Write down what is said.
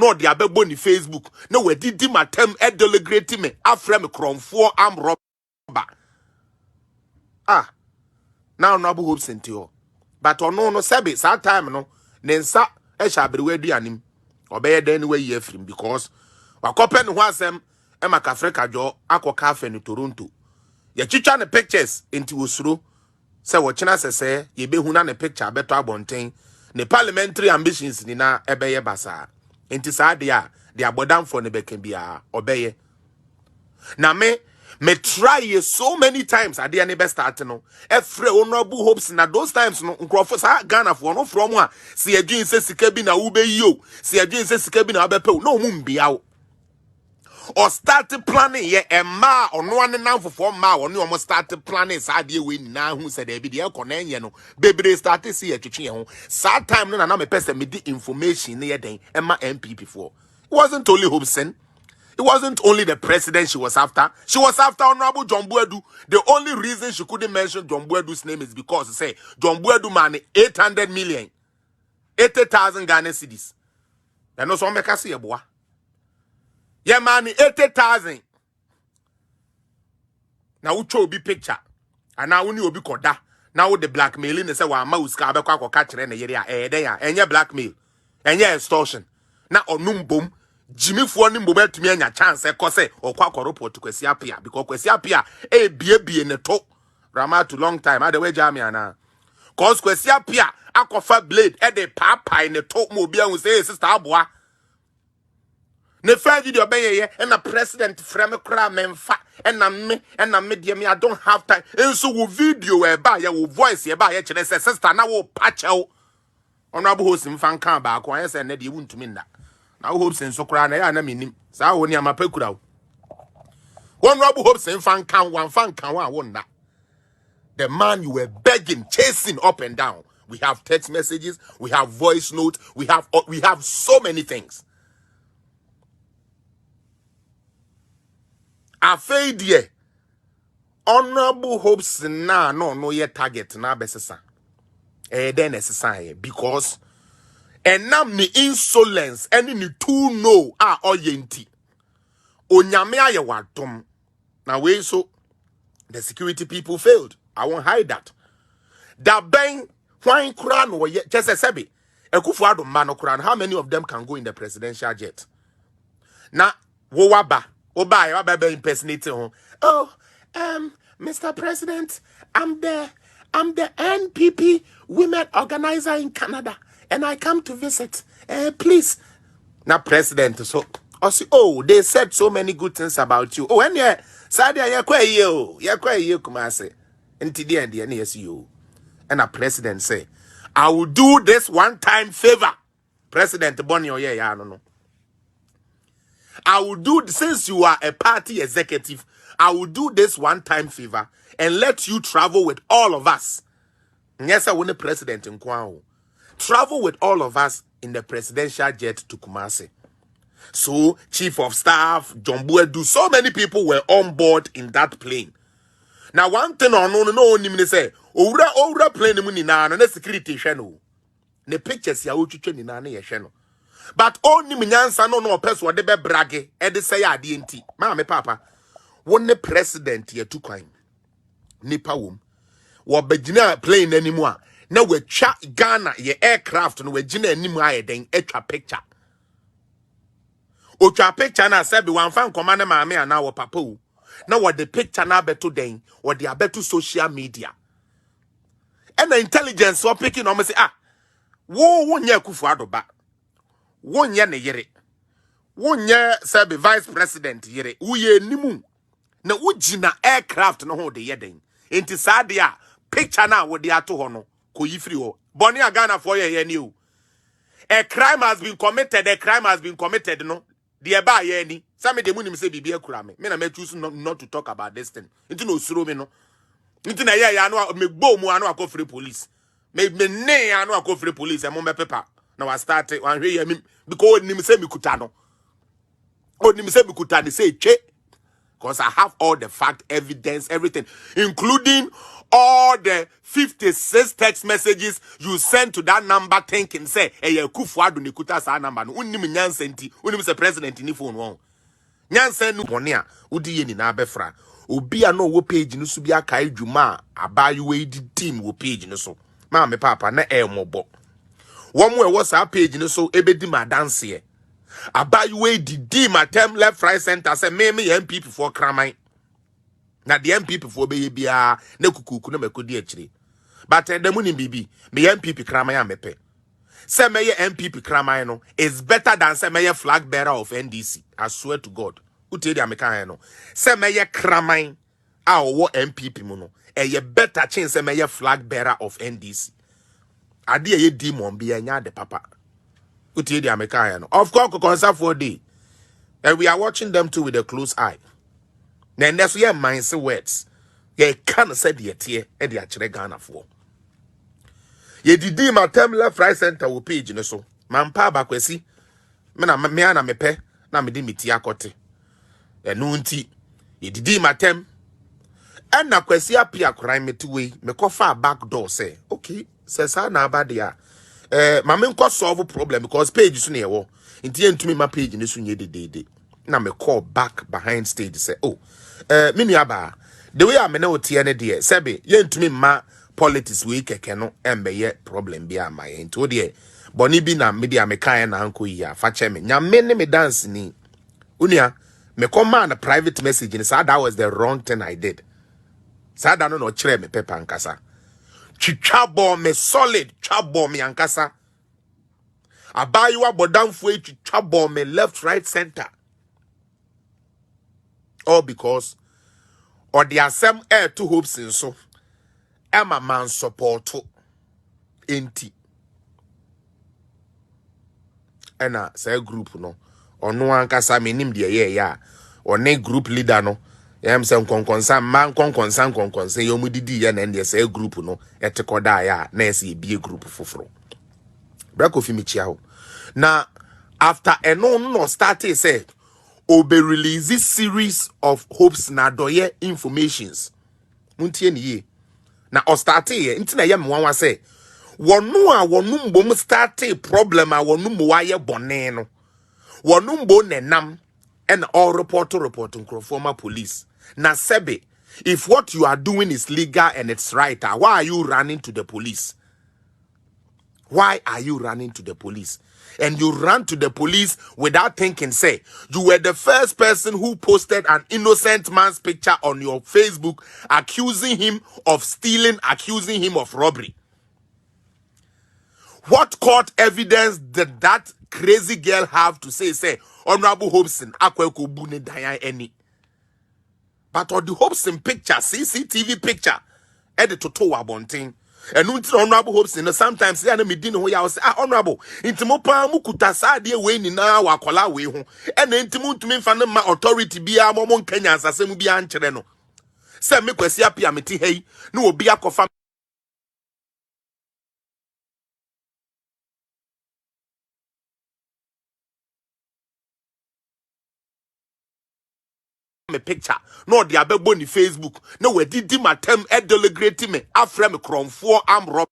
no de abebo ni Facebook no we didi matem e delegate me afre me kronfo am robber ah now no hope sentio but ono no sebe that time no ne nsa e shaberewa aduanim obeye den we ye afrim because wakope ne ho asem e maka Africa jo akoka afa ni Toronto ye chicha ne pictures enti wosuro se wo china sese ye behu na ne picture beto abonten ne parliamentary ambitions ni na ebeye basa enti saa de abodam for ne beken bia obeye na me try so many times ade ne be start no efre honorable hopes na those times no nkrofo sa Ghana for no from a se adwin se sika bi na wo be yi se adwin se sika bi na wo be pe no mu mbia wo or started planning ye ma ono ane namfofo ma woni omo started planning sa de we nyina hu se de bi de ekona nye no bebre started see atwetwe ho sa time no na me pese me di information ne ye den ma NPP for it wasn't only Hobson. It wasn't only the president she was after. She was after Honorable John Boadu. The only reason she couldn't mention John Boadu's name is because say John Boadu man 800 million, 80,000 Ghana cedis. You know so make us see boy. Yeah man 80,000. Now we show be picture. And now we obi koda. Now the blackmailing they say wa ma uska abekwa ko catch na yere a dey a enye blackmail. Enye extortion. Na onum bom Jimmy for ni mbobet me anya chance e kose okwa report kwesi apia because kwesi apia e bie ne to rama to long time ade we jam ya na cause kwesi apia akofa blade e de papa ne to mo bia hu say sister aboa ne fa video ben ye na president frame kra memfa na me de me I don't have time enso wo video e ba ye wo voice ye ba ye kire say sister na wo pachew honorable host mfa kan ba ko ye say na de wuntumi nda na hope sen so kra na ya na minim sa wo ni amapakura wo honorable hope sen fan kan wan wa won na the man you were begging chasing up and down. We have text messages, we have voice notes, we have so many things. Afeidie honorable hopes na no ye target na besesa then necessary because and nam ni insolence any ni too no oyenti onyame aye wadom na we so the security people failed. I won't hide that ben why kura no ye just sebe ekufu adom ma no kura how many of them can go in the presidential jet na wo waba oba ye waba be impersonate ho Mr. President, I'm the NPP women organizer in Canada and I come to visit. Please. Now, President, so they said so many good things about you. Oh, and yeah, Sadia, you're quite Kumase. And today, and the NSU. And a president say, I will do this one-time favor. President Bonio, I don't know. I will do, since you are a party executive, I will do this one-time favor and let you travel with all of us. Yes, I want the president in Kwao. Travel with all of us in the presidential jet to Kumasi. So, chief of staff, John Boadu, so many people were on board in that plane. Now, one thing no say, Ora plane ni na no security channel. The pictures ya uchuche ni na ye channel. But only minyansa no person de be brage e de say ade enti. Ma me papa, won the president ye to crime. Nipa wom. Wo begina plane anymore. Na we twa Ghana ye aircraft no we gina animu aye den etwa picture. O twa picture na say be wan fan command ma me ana wo papa wo. Na what the picture na beto den or the abeto social media. And the intelligence so picking on me say wo wonye kufu adoba. Wonye ne yere. Wonye say be vice president yere. Uye nimu. Na ujina aircraft no ho de yeden. Enti saa de a picture na wo de ato ho no ko yifri ho. Boni Ghana for ye ni o. A crime has been committed no. The eba ye ni. Some of the munim say bibi ekura me. Me na me choose not to talk about this thing. Into no suro me no. Into na ya no me gbo mu anu akọ free police. Me ne anu akọ free police e mo me paper. Na wa start wan hwe ya me because onim say me kuta no. Onim say me kuta ni say che. Because I have all the fact, evidence, everything, including all the 56 text messages you send to that number thinking say Kufuadu nikuta sa number no unnim nyansenti unnim se president ni phone won nyansen no bone a udi ye ni na abefra obi a no wo page no so bi aka adwuma abayu we di team wo page no so ma me papa na mobo wo mo e wo sa page no so ebedi ma dance ye abayu we di ma tem left right center say me NPP for kraman na the NPP for be bia na kukuku na makodi akire but the money bibi me NPP kraman ya mepe say me NPP kraman no is better than say me flag bearer of NDC. I swear to God uti dia meka no say me kraman a wo NPP mu no e better chance say me flag bearer of NDC ade ye demon bia nya de papa uti dia meka no of course concern for day and we are watching them too with a close eye. Then that's where mindset words. Ye can't say the tear and the actual Ghana for. Ye did my term left right center will page in so. Mampa bakwesi. Mena meana mepe na me di mitia kote. E nunti. Ye did my term. And na kwesi apia crime me way. Me kofa back door say. Okay. Says na abadia. Mame nko solve problem because page so near wo. Inti entumi ma page ni so nye de. Na me call back behind stage say oh mini aba the way I me na otie ne de sebe ye ntumi ma politics we keke no embe ye problem bia ma ye nto de boni bi na me dia me kan na anko yi afa che me nya me ne me dance ni unia me come na private message ni say that was the wrong thing I did say that no kire me pepa nkasa twitwa me solid twabo me ankasa abayiwa bodamfo twitwa me left right center. All because or the assem air two hopes in so Emma man support enti ena say group no or no one kasa menim de ya or ne group leader no yam say konkonsan man konkonsan yomu didi ya na de say group no etikoda ya na say be group foforo brako fi mi chia ho na after no started say Obe release this series of hopes na doye informations. Muntie ni ye. Na o starte ye. Inti na ye mwanwa se. Wonu mbo starte problem a wonu mbo waye bone no. Wonu mbo nenam. And all report former police. Na sebe. If what you are doing is legal and it's right, why are you running to the police? Why are you running to the police? And you ran to the police without thinking, say, you were the first person who posted an innocent man's picture on your Facebook, accusing him of stealing, accusing him of robbery. What court evidence did that crazy girl have to say, Honorable Hobson, akweko bune daya any? But on the Hobson picture, CCTV picture, edit to wabonting. And Honorable Hobson, sometimes they are meeting who you say, Honorable, Intimopa Mukutasa, dear Wayne in our Wakola way home, and Intimu to me fan my authority be a momon Kenyans as a be anchereno. Send me Quesia Piamiti, hey, no be a coffin picture, no the abebo ni Facebook, no we did my term delegating me, after me crom 4 arm rob.